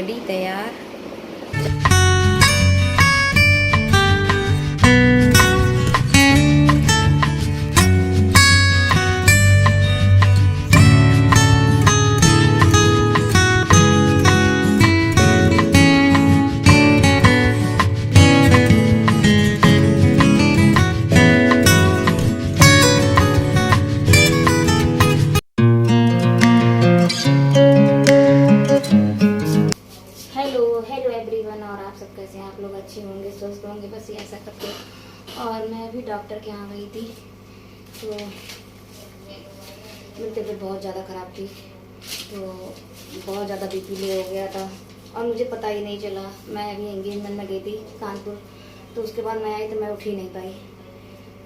Ready तैयार। Hello everyone, और आप सब कैसे हैं? आप लोग अच्छे होंगे, स्वस्थ होंगे, बस ये ऐसा करते। और मैं अभी डॉक्टर के यहाँ गई थी, तो मेरी तबीयत बहुत ज़्यादा ख़राब थी, तो बहुत ज़्यादा बीपी लो हो गया था और मुझे पता ही नहीं चला। मैं अभी एंगेजमेंट में गई थी कानपुर, तो उसके बाद मैं आई तो मैं उठ ही नहीं पाई,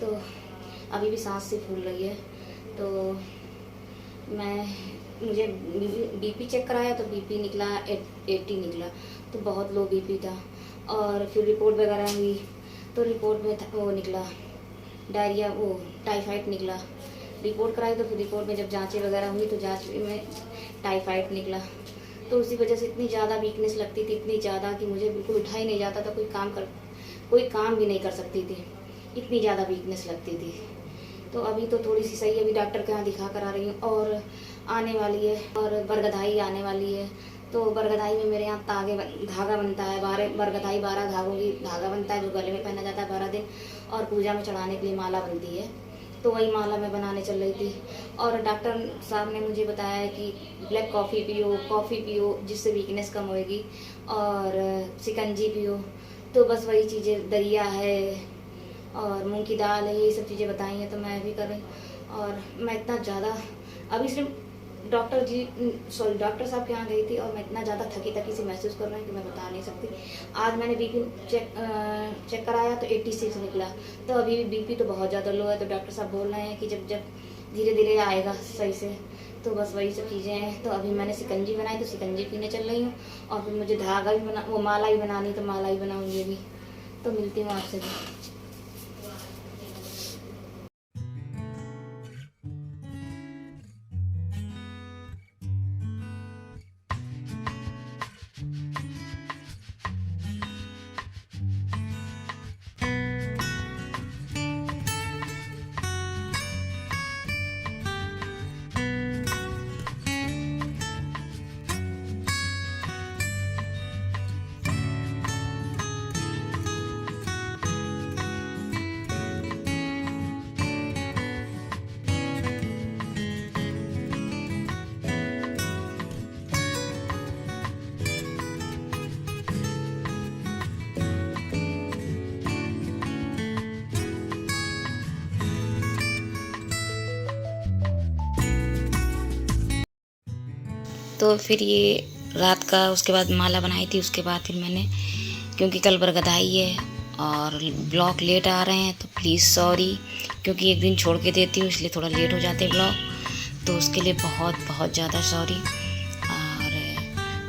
तो अभी भी सांस से फूल रही है। तो मुझे बीपी चेक कराया तो बीपी निकला 80 निकला, तो बहुत लो बीपी था। और फिर रिपोर्ट वगैरह हुई तो रिपोर्ट में वो निकला डायरिया, वो टाइफाइड निकला। रिपोर्ट कराई तो फिर रिपोर्ट में जब जांचें वगैरह हुई तो जांच में टाइफाइड निकला। तो उसी वजह से इतनी ज़्यादा वीकनेस लगती थी, इतनी ज़्यादा कि मुझे बिल्कुल उठा ही नहीं जाता था, कोई काम भी नहीं कर सकती थी, इतनी ज़्यादा वीकनेस लगती थी। तो अभी तो थोड़ी सी सही है, अभी डॉक्टर के यहाँ दिखा कर आ रही हूँ। और आने वाली है, और बरगदाई आने वाली है, तो बरगदाई में मेरे यहाँ धागा बनता है। बरगदाई 12 धागों की धागा बनता है, जो गले में पहना जाता है 12 दिन, और पूजा में चढ़ाने के लिए माला बनती है। तो वही माला मैं बनाने चल रही थी, और डॉक्टर साहब ने मुझे बताया है कि ब्लैक कॉफ़ी पियो जिससे वीकनेस कम होएगी, और शिकंजी पियो। तो बस वही चीज़ें, दरिया है और मूंग की दाल है, ये सब चीज़ें बताई हैं, तो मैं भी कर रही। और मैं इतना ज़्यादा अभी सिर्फ डॉक्टर साहब के यहाँ गई थी, और मैं इतना ज़्यादा थकी सी महसूस कर रही हूँ कि मैं बता नहीं सकती। आज मैंने बीपी चेक कराया तो 86 निकला, तो अभी भी बीपी तो बहुत ज़्यादा लो है। तो डॉक्टर साहब बोल रहे हैं कि जब धीरे धीरे आएगा सही से। तो बस वही सब चीज़ें हैं। तो अभी मैंने शिकंजी बनाई, तो शिकंजी पीने चल रही हूँ, और फिर मुझे धागा भी वो माला ही बनानी, तो माला ही बनाऊँगी अभी। तो मिलती हूँ आपसे भी। तो फिर ये रात का उसके बाद माला बनाई थी। उसके बाद फिर मैंने, क्योंकि कल बरगदाई है और ब्लॉग लेट आ रहे हैं, तो प्लीज़ सॉरी, क्योंकि एक दिन छोड़ के देती हूँ इसलिए थोड़ा लेट हो जाते हैं ब्लॉग, तो उसके लिए बहुत बहुत ज़्यादा सॉरी। और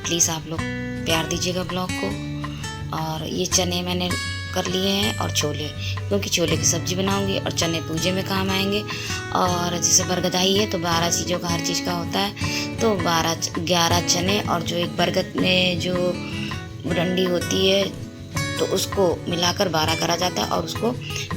प्लीज़ आप लोग प्यार दीजिएगा ब्लॉग को। और ये चने मैंने कर लिए हैं, और छोले, क्योंकि छोले की सब्ज़ी बनाऊंगी और चने पूजे में काम आएंगे। और जैसे बरगदाई है तो 12 चीज़ों का हर चीज़ का होता है, तो 11 चने, और जो एक बरगद में जो डंडी होती है तो उसको मिलाकर 12 करा जाता है, और उसको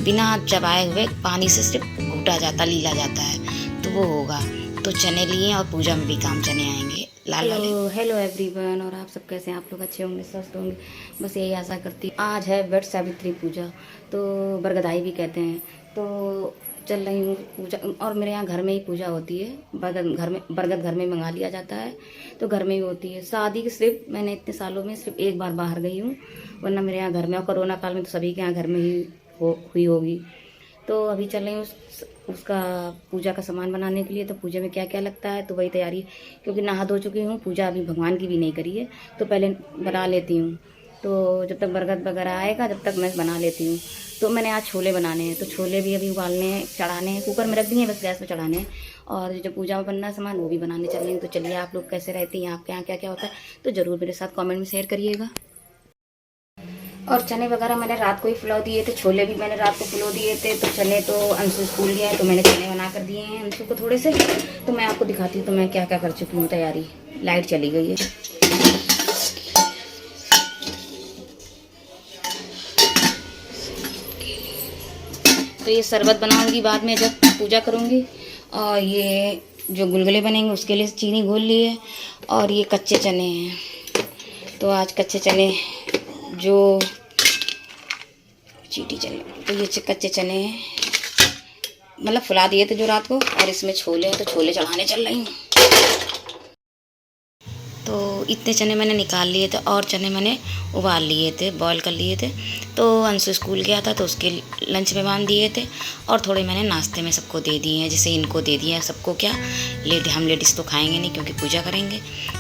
बिना चबाए हुए पानी से सिर्फ घूटा जाता, लीला जाता है, तो वो होगा। तो चने लिए, और पूजा में भी काम चने आएंगे। हेलो एवरीवन, और आप सब कैसे हैं? आप लोग अच्छे होंगे, स्वस्थ होंगे, बस यही आशा करती हूँ। आज है वट सावित्री पूजा, तो बरगदाई भी कहते हैं। तो चल रही हूँ पूजा, और मेरे यहाँ घर में ही पूजा होती है। बरगद घर में मंगा लिया जाता है, तो घर में ही होती है। शादी की सिर्फ मैंने इतने सालों में सिर्फ एक बार बाहर गई हूँ, वरना मेरे यहाँ घर में, और कोरोना काल में तो सभी के यहाँ घर में ही हुई होगी। तो अभी चल रही हूँ उसका पूजा का सामान बनाने के लिए। तो पूजा में क्या क्या लगता है, तो वही तैयारी, क्योंकि नहा धो चुकी हूँ, पूजा अभी भगवान की भी नहीं करी है, तो पहले बना लेती हूँ। तो जब तक बरगद वगैरह आएगा तब तक मैं बना लेती हूँ। तो मैंने आज छोले बनाने हैं, तो छोले भी अभी उबालने हैं, चढ़ाने हैं, कुकर में रख दिए हैं, बस गैस पे चढ़ाने हैं। और जो पूजा में बनना है सामान वो भी बनाने चल रही हूँ। तो चलिए, आप लोग कैसे रहती हैं, आपके यहाँ क्या क्या होता है, तो ज़रूर मेरे साथ कमेंट में शेयर करिएगा। और चने वगैरह मैंने रात को ही फुला दिए थे, छोले भी मैंने रात को फुला दिए थे। तो चने तो अंशु स्कूल गया है, तो मैंने चने बना कर दिए हैं अंशु को थोड़े से। तो मैं आपको दिखाती हूँ तो मैं क्या क्या कर चुकी हूँ तैयारी। लाइट चली गई है। तो ये शरबत बनाऊंगी बाद में जब पूजा करूंगी। और ये जो गुलगुले बनेंगे उसके लिए चीनी घोल ली है। और ये कच्चे चने हैं, तो आज कच्चे चने जो चीटी चने, तो ये कच्चे चने हैं, मतलब फुला दिए थे जो रात को। और इसमें छोले हैं, तो छोले चढ़ाने चल रही हूँ। तो इतने चने मैंने निकाल लिए थे और चने मैंने उबाल लिए थे, बॉईल कर लिए थे। तो अंशु स्कूल गया था तो उसके लंच में बांध दिए थे। और थोड़े मैंने नाश्ते में सबको दे दिए हैं, जैसे इनको दे दिए हैं। सबको क्या, हम लेडीज़ तो खाएंगे नहीं क्योंकि पूजा करेंगे,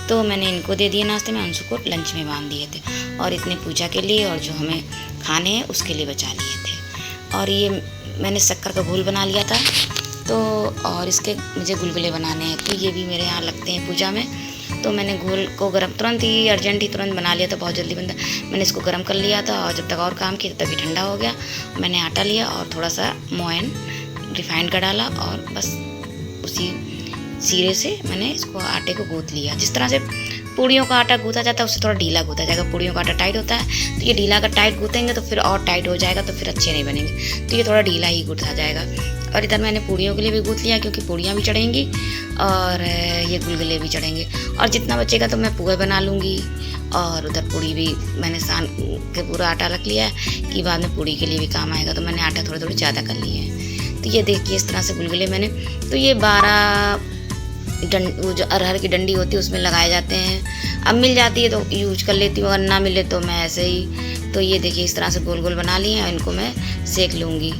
तो मैंने इनको दे दिए नाश्ते में, अंशु को लंच में बांध दिए थे। और इतने पूजा के लिए और जो हमें खाने हैं उसके लिए बचा लिए थे। और ये मैंने शक्कर का घोल बना लिया था, तो और इसके मुझे गुलगुले बनाने हैं, तो ये भी मेरे यहाँ लगते हैं पूजा में। तो मैंने घोल को गरम तुरंत ही अर्जेंट ही तुरंत बना लिया था, बहुत जल्दी बनता। मैंने इसको गरम कर लिया था और जब तक और काम किया तब तक ठंडा हो गया। मैंने आटा लिया और थोड़ा सा मोयन रिफाइंड का डाला और बस उसी सिरे से मैंने इसको आटे को गूँथ लिया। जिस तरह से पूड़ियों का आटा गूँथा जाता है उससे थोड़ा ढीला गूँथा जाएगा। पूड़ियों का आटा टाइट होता है, तो ये ढीला अगर टाइट गूँथेंगे तो फिर और टाइट हो जाएगा, तो फिर अच्छे नहीं बनेंगे। तो ये थोड़ा ढीला ही गूँथा जाएगा। और इधर मैंने पूड़ियों के लिए भी गूँथ लिया, क्योंकि पूड़ियाँ भी चढ़ेंगी और ये गुलगुले भी चढ़ेंगे। और जितना बचेगा तो मैं पोहे बना लूँगी। और उधर पूड़ी भी मैंने सान के पूरा आटा रख लिया है कि बाद में पूड़ी के लिए भी काम आएगा, तो मैंने आटा थोड़ा थोड़ा ज़्यादा कर लिया है। तो ये देखिए इस तरह से गुलगुले मैंने, तो ये 12 वो जो अरहर की डंडी होती है उसमें लगाए जाते हैं। अब मिल जाती है तो यूज कर लेती हूँ, अगर ना मिले तो मैं ऐसे ही। तो ये देखिए इस तरह से गोल गोल बना लिए हैं और इनको मैं सेक लूँगी।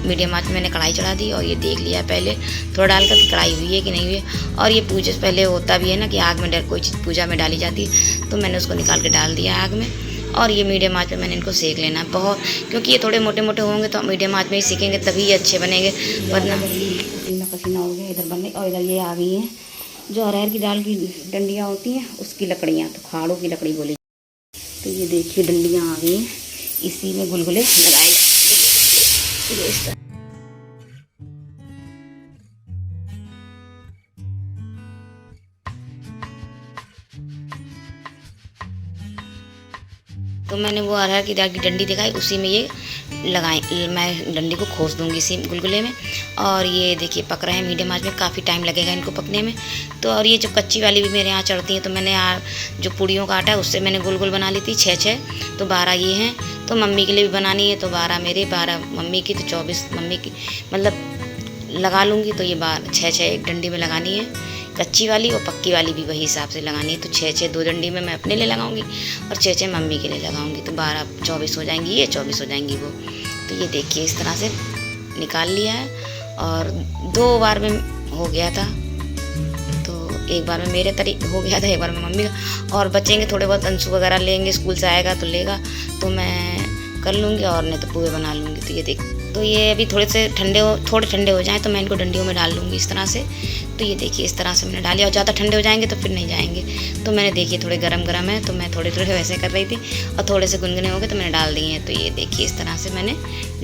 मीडियम आंच में मैंने कढ़ाई चढ़ा दी और ये देख लिया पहले थोड़ा डालकर कि कढ़ाई हुई है कि नहीं हुई है। और ये पूजा से पहले होता भी है ना कि आग में कोई चीज़ पूजा में डाली जाती है, तो मैंने उसको निकाल के डाल दिया आग में। और ये मीडियम आंच पे मैंने इनको सेक लेना है बहुत, क्योंकि ये थोड़े मोटे मोटे होंगे तो मीडियम आंच में ही सेकेंगे तभी ये अच्छे बनेंगे, वरना पसीना पसीना हो गया इधर बनने। और इधर ये आ गई हैं जो अरहर की दाल की डंडियाँ होती हैं उसकी लकड़ियाँ, तो खाड़ों की लकड़ी बोली। तो ये देखिए डंडियाँ आ गई हैं, इसी में गुलगुले लगाए जाएंगे। तो मैंने वो अरहर की दाल की डंडी दिखाई, उसी में ये लगाई, मैं डंडी को खोस दूंगी इसी गुलगुले में। और ये देखिए पक रहे हैं मीडियम आंच में, काफ़ी टाइम लगेगा इनको पकने में। तो और ये जो कच्ची वाली भी मेरे यहाँ चढ़ती हैं, तो मैंने जो पूड़ियों का आटा है उससे मैंने गोल गोल बना ली थी 6 तो 12 ये हैं। तो मम्मी के लिए भी बनानी है, तो 12 मेरे, 12 मम्मी की, तो 24 मम्मी की, मतलब लगा लूँगी। तो ये 6 एक डंडी में लगानी है, कच्ची वाली और पक्की वाली भी वही हिसाब से लगानी है। तो 6 2 डंडी में मैं अपने लिए लगाऊंगी और 6 मम्मी के लिए लगाऊंगी, तो 12 24 हो जाएंगी, ये 24 हो जाएंगी वो। तो ये देखिए इस तरह से निकाल लिया है और 2 बार में हो गया था। तो एक बार में मेरे हो गया था, एक बार में मम्मी का। और बचेंगे थोड़े बहुत, अंशु वगैरह लेंगे, स्कूल से आएगा तो लेगा, तो मैं कर लूँगी और नहीं तो पूरे बना लूँगी। तो ये देख, तो ये अभी थोड़े ठंडे हो जाएं तो मैं इनको डंडियों में डाल लूँगी इस तरह से। तो ये देखिए इस तरह से मैंने डाली, और ज़्यादा ठंडे हो जाएंगे तो फिर नहीं जाएंगे। तो मैंने देखिए थोड़े गरम है, तो मैं थोड़े वैसे कर रही थी, और थोड़े से गुनगुने हो गए तो मैंने डाल दिए हैं। तो ये देखिए इस तरह से मैंने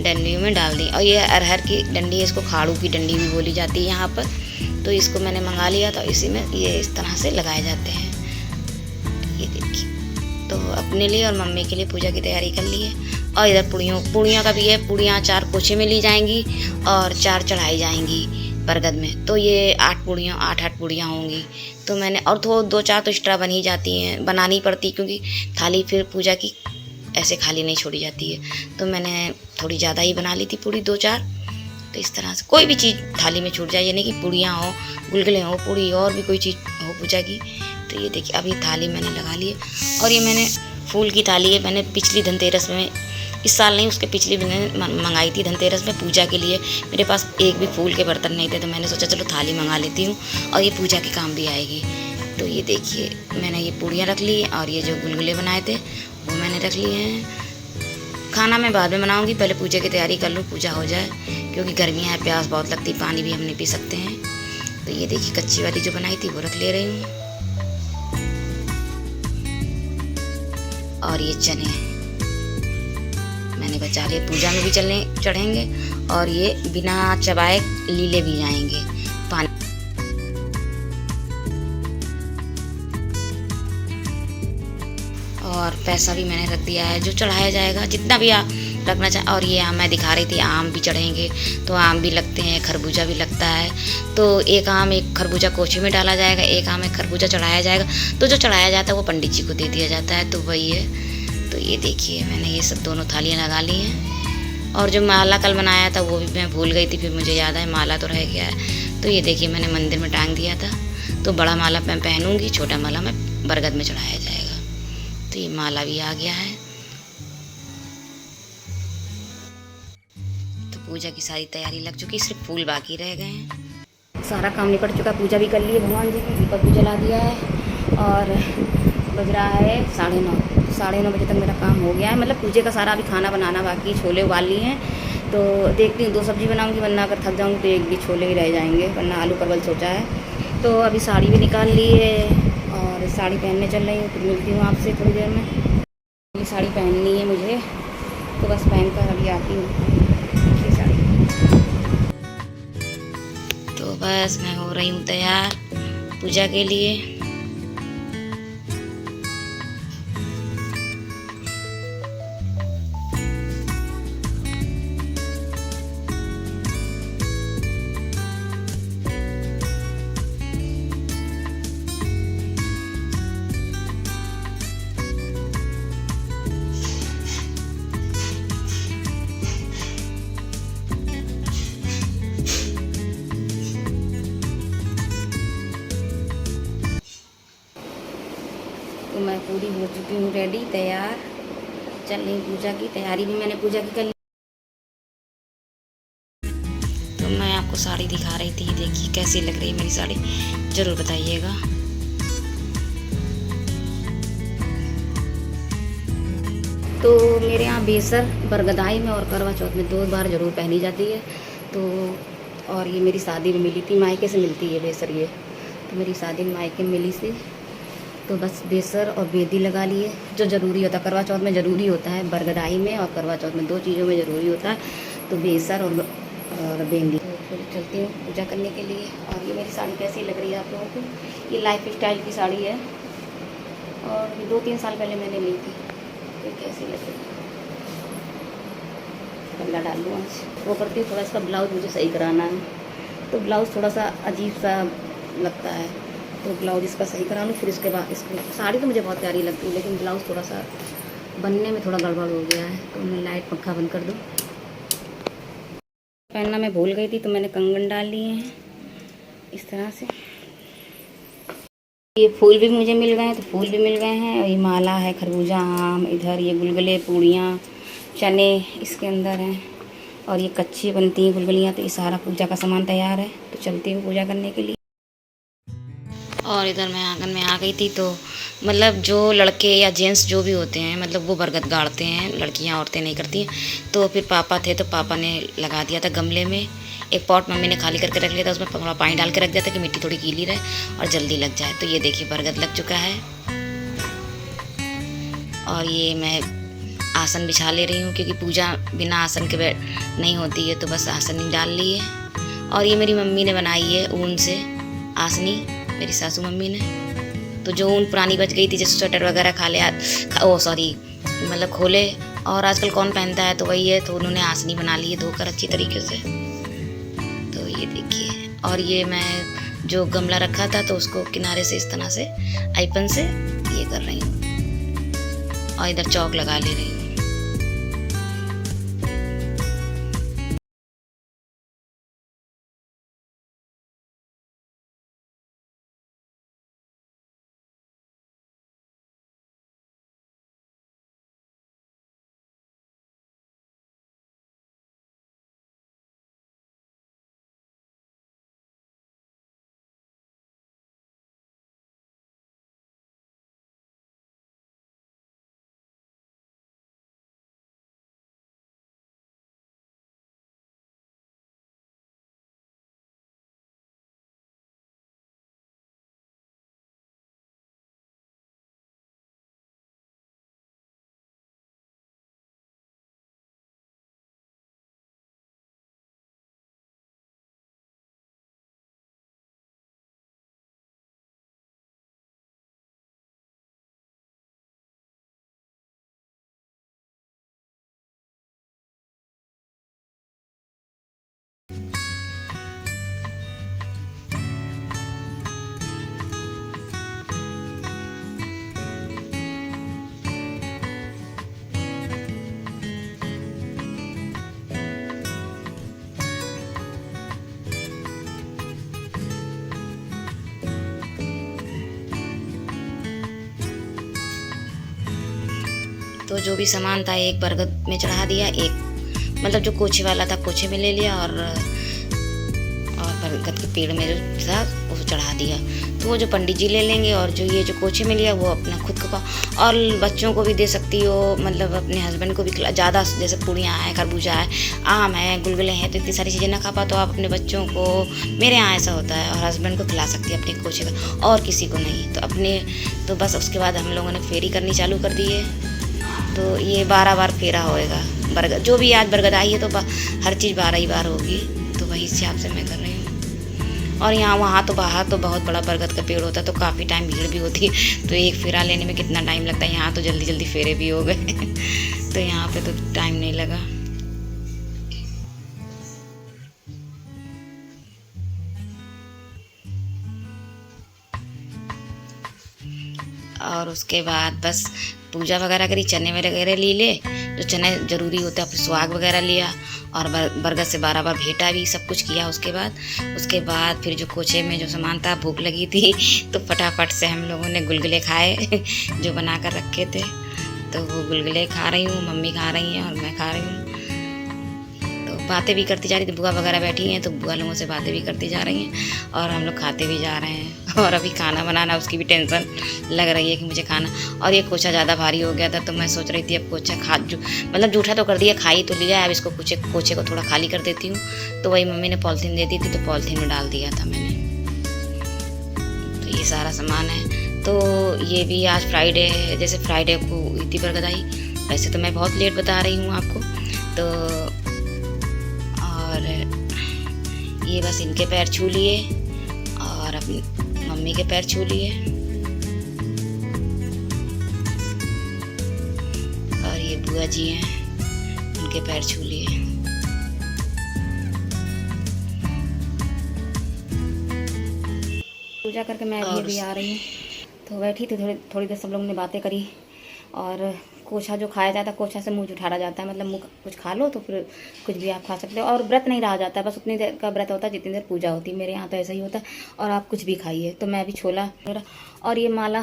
डंडियों में डाल दी। और ये अरहर की डंडी है, इसको खाड़ू की डंडी भी बोली जाती है यहाँ पर। तो इसको मैंने मंगा लिया था, इसी में ये इस तरह से लगाए जाते हैं। ये देखिए, तो अपने लिए और मम्मी के लिए पूजा की तैयारी कर ली है। और इधर पूड़ियाँ का भी है, पूड़ियाँ 4 पोछे में ली जाएंगी और 4 चढ़ाई जाएंगी बरगद में। तो ये 8 पूड़ियाँ होंगी। तो मैंने और 2-4 तो एक्स्ट्रा बन ही जाती हैं, बनानी पड़ती, क्योंकि थाली फिर पूजा की ऐसे खाली नहीं छोड़ी जाती है। तो मैंने थोड़ी ज़्यादा ही बना ली थी पूड़ी, 2-4। तो इस तरह से कोई भी चीज़ थाली में छूट जाए, यानी कि पूड़ियाँ हो, गुलगुले हो, पूड़ी और भी कोई चीज़ हो पूजा की। तो ये देखिए अभी थाली मैंने लगा ली है। और ये मैंने फूल की थाली है, मैंने पिछली धनतेरस में, इस साल नहीं उसके पिछली मैंने मंगाई थी धनतेरस में पूजा के लिए। मेरे पास एक भी फूल के बर्तन नहीं थे, तो मैंने सोचा चलो थाली मंगा लेती हूँ और ये पूजा के काम भी आएगी। तो ये देखिए मैंने ये पूड़ियाँ रख ली और ये जो गुलगुले बनाए थे वो मैंने रख लिए हैं। खाना मैं बाद में बनाऊँगी, पहले पूजा की तैयारी कर लूँ, पूजा हो जाए, क्योंकि गर्मियाँ हैं, प्यास बहुत लगती, पानी भी हम नहीं पी सकते हैं। तो ये देखिए कच्ची वाली जो बनाई थी वो रख ले रही हूँ। और ये चने मैंने बचा लिए, पूजा में भी चढ़ेंगे और ये बिना चबाए लीले भी जाएंगे पानी। और पैसा भी मैंने रख दिया है, जो चढ़ाया जाएगा, जितना भी रखना चाहिए। और ये मैं दिखा रही थी आम भी चढ़ेंगे, तो आम भी लगते हैं, खरबूजा भी लगता है। तो एक आम एक खरबूजा कोठी में डाला जाएगा, एक आम एक खरबूजा चढ़ाया जाएगा। तो जो चढ़ाया जाता है वो पंडित जी को दे दिया जाता है, तो वही है। तो ये देखिए मैंने ये सब दोनों थालियाँ लगा ली हैं। और जो माला कल बनाया था वो भी मैं भूल गई थी, फिर मुझे याद आया माला तो रह गया है। तो ये देखिए मैंने मंदिर में टांग दिया था। तो बड़ा माला मैं पहनूंगी, छोटा माला मैं बरगद में चढ़ाया जाएगा। तो ये माला भी आ गया है। तो पूजा की सारी तैयारी लग चुकी, सिर्फ फूल बाकी रह गए हैं। सारा काम निपट चुका, पूजा भी कर ली है भगवान जी की, दीपक भी जला दिया है। और बज रहा है 9:30। 9:30 बजे तक मेरा काम हो गया है। मतलब पूजे का सारा अभी खाना बनाना बाकी, छोले उबाल लिए हैं। तो देखती हूँ 2 सब्जी बनाऊँगी, वरना अगर थक जाऊँगी तो एक भी छोले ही रह जाएंगे, वरना आलू परवल सोचा है। तो अभी साड़ी भी निकाल ली है और साड़ी पहनने चल रही हूँ। फिर मिलती हूँ आपसे थोड़ी देर में। ये साड़ी पहननी है मुझे, तो बस पहन कर अभी आती हूँ ये साड़ी। तो बस मैं हो रही हूँ तैयार पूजा के लिए। तो मैं पूरी हो चुकी हूँ रेडी, तैयार, चल रही पूजा की तैयारी भी मैंने पूजा की कर ली। तो मैं आपको साड़ी दिखा रही थी, देखिए कैसी लग रही है मेरी साड़ी, ज़रूर बताइएगा। तो मेरे यहाँ बेसर बरगदाई में और करवा चौथ में 2 बार ज़रूर पहनी जाती है। तो और ये मेरी शादी में मिली थी, मायके से मिलती है बेसर ये। तो मेरी शादी में मायके में मिली थी। तो बस बेसर और बेदी लगा लिए, जो ज़रूरी होता है करवा चौथ में, ज़रूरी होता है बरगदाई में और करवा चौथ में, 2 चीज़ों में ज़रूरी होता है। तो बेसर और बेंदी। तो फिर चलती हूँ पूजा करने के लिए। और ये मेरी साड़ी कैसी लग रही है आप लोगों को? ये लाइफ स्टाइल की साड़ी है और ये 2-3 साल पहले मैंने ली थी। तो कैसी लग रही है? पल्ला डाल लूँ आज, वो करती हूँ। थोड़ा सा ब्लाउज मुझे सही कराना है, तो ब्लाउज़ थोड़ा सा अजीब सा लगता है, तो ब्लाउज इसका सही करा लूँ। फिर इसके बाद इसको, साड़ी तो मुझे बहुत प्यारी लगती है, लेकिन ब्लाउज़ थोड़ा सा बनने में थोड़ा गड़बड़ हो गया है। तो मैं लाइट पंखा बंद कर दूँ। पहनना मैं भूल गई थी, तो मैंने कंगन डाल लिए हैं इस तरह से। ये फूल भी मुझे मिल गए हैं, तो फूल भी मिल गए हैं। और ये माला है, खरबूजा, आम, इधर ये गुलगुले, पूड़ियाँ, चने इसके अंदर हैं। और ये कच्ची बनती हैं गुलगुलियाँ। तो ये सारा पूजा का सामान तैयार है, तो चलती हूँ पूजा करने के लिए। और इधर मैं आंगन में आ गई थी। तो मतलब जो लड़के या जेंट्स जो भी होते हैं, मतलब वो बरगद गाड़ते हैं, लड़कियां औरतें नहीं करती हैं। तो फिर पापा थे, तो पापा ने लगा दिया था गमले में। एक पॉट मम्मी ने खाली करके रख लिया था, उसमें थोड़ा पानी डाल के रख दिया था कि मिट्टी थोड़ी गीली रहे और जल्दी लग जाए। तो ये देखिए बरगद लग चुका है। और ये मैं आसन बिछा ले रही हूँ, क्योंकि पूजा बिना आसन के बैठ नहीं होती है। तो बस आसन ही डाल ली है। और ये मेरी मम्मी ने बनाई है ऊन से आसनी, मेरी सासू मम्मी ने। तो जो ऊन पुरानी बच गई थी, जैसे स्वेटर वगैरह मतलब खोले, और आजकल कौन पहनता है, तो वही है। तो उन्होंने आसनी बना ली है धोकर अच्छी तरीके से। तो ये देखिए। और ये मैं जो गमला रखा था, तो उसको किनारे से इस तरह से आइपन से ये कर रही हूँ, और इधर चौक लगा ले रही हूँ। तो जो भी सामान था एक बरगद में चढ़ा दिया, एक मतलब जो कोछे वाला था कोछे में ले लिया, और बरगद के पेड़ में जो था वो चढ़ा दिया। तो वो जो पंडित जी ले लेंगे, और जो ये जो कोछे में लिया वो अपना खुद को और बच्चों को भी दे सकती हो, मतलब अपने हस्बैंड को भी ज़्यादा, जैसे पूड़ियाँ हैं, खरबूजा है, आम है, गुलगुले हैं, तो इतनी सारी चीज़ें ना खा पाओ तो आप अपने बच्चों को, मेरे यहाँ ऐसा होता है, और हस्बैंड को खिला सकती है अपने कोछे का, और किसी को नहीं। तो अपने तो बस उसके बाद हम लोगों ने फेरी करनी चालू कर दी है। तो ये 12 बार फेरा होएगा बरगद, जो भी आज बरगद आई है तो हर चीज़ 12 ही बार होगी। तो वही हिसाब से मैं कर रही हूँ। और यहाँ वहाँ तो बाहर तो बहुत बड़ा बरगद का पेड़ होता है, तो काफ़ी टाइम भीड़ भी होती है, तो एक फेरा लेने में कितना टाइम लगता है। यहाँ तो जल्दी जल्दी फेरे भी हो गए तो यहाँ पे तो टाइम नहीं लगा। और उसके बाद बस पूजा वगैरह करी, चने वगैरह ले जो चने ज़रूरी होता है, फिर सुहाग वगैरह लिया, और बरगद से 12 बार भेंटा भी, सब कुछ किया। उसके बाद फिर जो कोचे में जो सामान था, भूख लगी थी तो फटाफट से हम लोगों ने गुलगुले खाए जो बना कर रखे थे। तो वो गुलगुले खा रही हूँ, मम्मी खा रही हैं और मैं खा रही हूँ। तो बातें भी करती जा रही थी, बुआ वगैरह बैठी हैं तो बुआ लोगों से बातें भी करती जा रही हैं, और हम लोग खाते भी जा रहे हैं। और अभी खाना बनाना, उसकी भी टेंशन लग रही है कि मुझे खाना, और ये कोचा ज़्यादा भारी हो गया था, तो मैं सोच रही थी अब कोचा मतलब जूठा तो कर दिया, खाई तो लिया, अब इसको कोचे को थोड़ा खाली कर देती हूँ। तो वही मम्मी ने पॉलीथीन दे दी थी, तो पॉलीथीन में डाल दिया था मैंने। तो ये सारा सामान है। तो ये भी आज फ्राइडे है, जैसे फ्राइडे को हुई थी बरगद आई, वैसे तो मैं बहुत लेट बता रही हूँ आपको। तो और ये बस इनके पैर छू लिए, और अपनी मम्मी के पैर छू लिए, और ये बुआ जी हैं, उनके पैर छू लिए। पूजा करके मैं अभी आ रही हूँ। तो बैठी थी, थोड़ी देर सब लोगों ने बातें करी। और कोछा जो खाया जाता है, कोछा से मुंह उठाया जाता है, मतलब मुंह कुछ खा लो तो फिर कुछ भी आप खा सकते हो। और व्रत नहीं रहा जाता है, बस उतनी देर का व्रत होता है जितनी देर पूजा होती है। मेरे यहाँ तो ऐसा ही होता है। और आप कुछ भी खाइए। तो मैं अभी छोला, और ये माला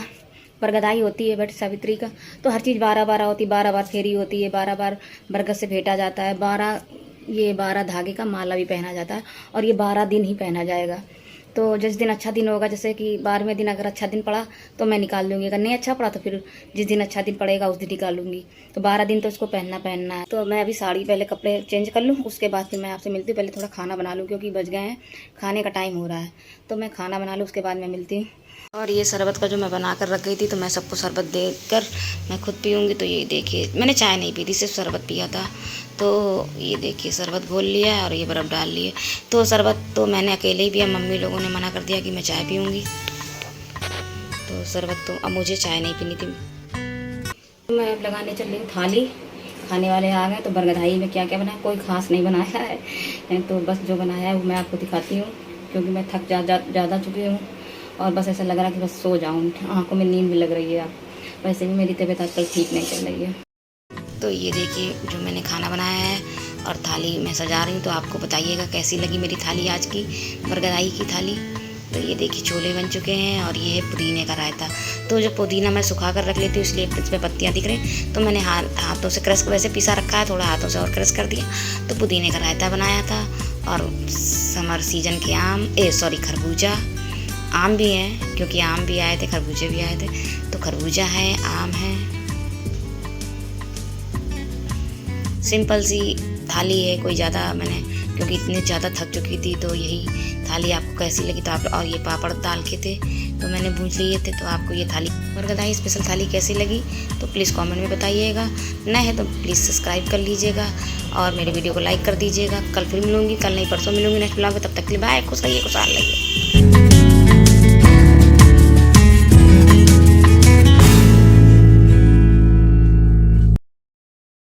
बरगदाई होती है बट सावित्री का, तो हर चीज़ 12 होती, 12 बार फेरी होती है, 12 बार बरगद से भेंटा जाता है, 12 धागे का माला भी पहना जाता है, और ये 12 दिन ही पहना जाएगा। तो जिस दिन अच्छा दिन होगा, जैसे कि 12वें दिन अगर अच्छा दिन पड़ा तो मैं निकाल लूँगी, अगर नहीं अच्छा पड़ा तो फिर जिस दिन अच्छा दिन पड़ेगा उस दिन निकाल लूँगी। तो 12 दिन तो इसको पहनना है। तो मैं अभी साड़ी पहले कपड़े चेंज कर लूँ, उसके बाद फिर मैं आपसे मिलती हूँ। पहले थोड़ा खाना बना लूँ क्योंकि बज गए हैं, खाने का टाइम हो रहा है। तो मैं खाना बना लूँ, उसके बाद मैं मिलती हूँ। और ये शरबत का जो मैं बना कर रख गई थी, तो मैं सबको शरबत देकर मैं खुद पीऊँगी। तो ये देखिए, मैंने चाय नहीं पी थी, सिर्फ शरबत पिया था। तो ये देखिए शरबत घोल लिया है, और ये बर्फ़ डाल लिए। तो शरबत तो मैंने अकेले ही पिया, मम्मी लोगों ने मना कर दिया कि मैं चाय पीऊँगी। तो शरबत तो अब मुझे चाय नहीं पीनी थी। तो मैं अब लगाने चल रही हूँ थाली। खाने वाले आ गए, तो बरगदाई में क्या क्या बनाया, कोई ख़ास नहीं बनाया है। तो बस जो बनाया है वो मैं आपको दिखाती हूँ, क्योंकि मैं थक ज़्यादा चुकी हूँ, और बस ऐसा लग रहा है कि बस सो जाऊँ। आँखों में नींद भी लग रही है। वैसे भी मेरी तबीयत आजकल ठीक नहीं चल रही है। तो ये देखिए जो मैंने खाना बनाया है, और थाली मैं सजा रही हूँ। तो आपको बताइएगा कैसी लगी मेरी थाली आज की, बरगदाई की थाली। तो ये देखिए छोले बन चुके हैं, और ये है पुदीने का रायता। तो जो पुदीना मैं सुखा कर रख लेती हूँ, इसलिए इसमें पत्तियाँ दिख रही, तो मैंने हाथों से क्रश वैसे पिसा रखा है, थोड़ा हाथों से और क्रश कर दिया। तो पुदीने का रायता बनाया था। और समर सीजन के खरबूजा, आम भी हैं, क्योंकि आम भी आए थे, खरबूजे भी आए थे। तो खरबूजा है, आम है। सिंपल सी थाली है, कोई ज़्यादा मैंने, क्योंकि इतने ज़्यादा थक चुकी थी। तो यही थाली आपको कैसी लगी, तो आप, और ये पापड़ डाल के थे तो मैंने भूज लिए थे। तो आपको ये थाली बरगदाई स्पेशल थाली कैसी लगी तो प्लीज़ कमेंट में बताइएगा। नए है तो प्लीज़ सब्सक्राइब कर लीजिएगा, और मेरे वीडियो को लाइक कर दीजिएगा। कल फिर मिलूँगी, कल नहीं परसों मिलूँगी नेक्स्ट ब्लॉग में। तब तक के लिए बाय, खुश रहिए, खुशहाल रहिए।